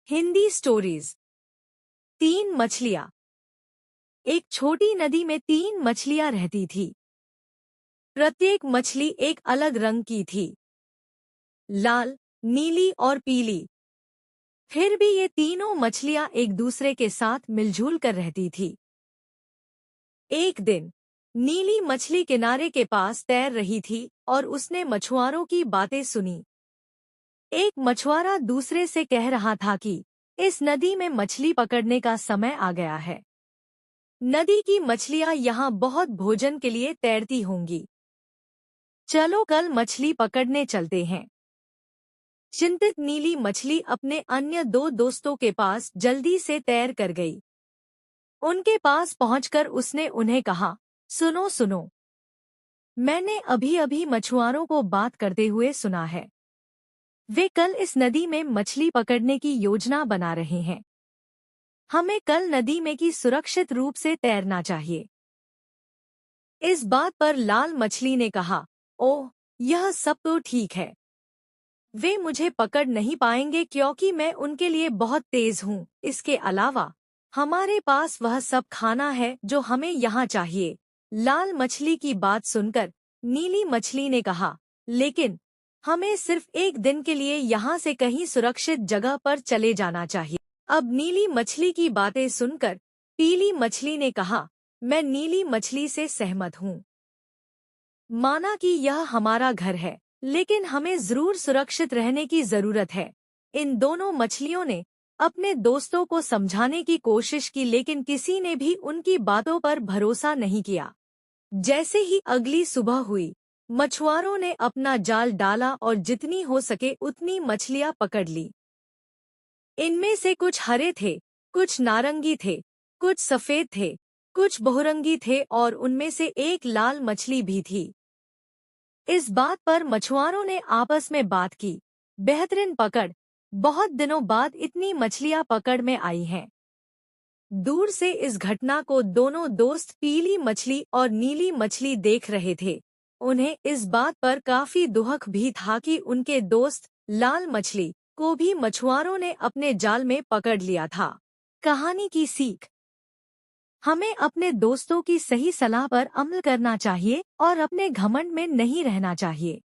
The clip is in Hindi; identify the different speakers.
Speaker 1: हिंदी स्टोरीज। 3 मछलियां। एक छोटी नदी में 3 मछलियां रहती थी। प्रत्येक मछली एक अलग रंग की थी, लाल, नीली और पीली। फिर भी ये तीनों मछलियां एक दूसरे के साथ मिलजुल कर रहती थी। एक दिन नीली मछली किनारे के पास तैर रही थी और उसने मछुआरों की बातें सुनी। एक मछुआरा दूसरे से कह रहा था कि इस नदी में मछली पकड़ने का समय आ गया है। नदी की मछलियां यहाँ बहुत भोजन के लिए तैरती होंगी। चलो कल मछली पकड़ने चलते हैं। चिंतित नीली मछली अपने अन्य 2 दोस्तों के पास जल्दी से तैर कर गई। उनके पास पहुंचकर उसने उन्हें कहा, सुनो सुनो, मैंने अभी अभी मछुआरों को बात करते हुए सुना है। वे कल इस नदी में मछली पकड़ने की योजना बना रहे हैं। हमें कल नदी में की सुरक्षित रूप से तैरना चाहिए। इस बात पर लाल मछली ने कहा, ओह, यह सब तो ठीक है। वे मुझे पकड़ नहीं पाएंगे क्योंकि मैं उनके लिए बहुत तेज हूँ। इसके अलावा हमारे पास वह सब खाना है जो हमें यहाँ चाहिए। लाल मछली की बात सुनकर नीली मछली ने कहा, लेकिन हमें सिर्फ एक दिन के लिए यहाँ से कहीं सुरक्षित जगह पर चले जाना चाहिए। अब नीली मछली की बातें सुनकर पीली मछली ने कहा, मैं नीली मछली से सहमत हूँ। माना कि यह हमारा घर है, लेकिन हमें जरूर सुरक्षित रहने की जरूरत है। इन दोनों मछलियों ने अपने दोस्तों को समझाने की कोशिश की, लेकिन किसी ने भी उनकी बातों पर भरोसा नहीं किया। जैसे ही अगली सुबह हुई, मछुआरों ने अपना जाल डाला और जितनी हो सके उतनी मछलियां पकड़ ली। इनमें से कुछ हरे थे, कुछ नारंगी थे, कुछ सफेद थे, कुछ बहुरंगी थे और उनमें से एक लाल मछली भी थी। इस बात पर मछुआरों ने आपस में बात की, बेहतरीन पकड़, बहुत दिनों बाद इतनी मछलियां पकड़ में आई हैं। दूर से इस घटना को दोनों दोस्त पीली मछली और नीली मछली देख रहे थे। उन्हें इस बात पर काफी दुख भी था कि उनके दोस्त लाल मछली को भी मछुआरों ने अपने जाल में पकड़ लिया था। कहानी की सीख: हमें अपने दोस्तों की सही सलाह पर अमल करना चाहिए और अपने घमंड में नहीं रहना चाहिए।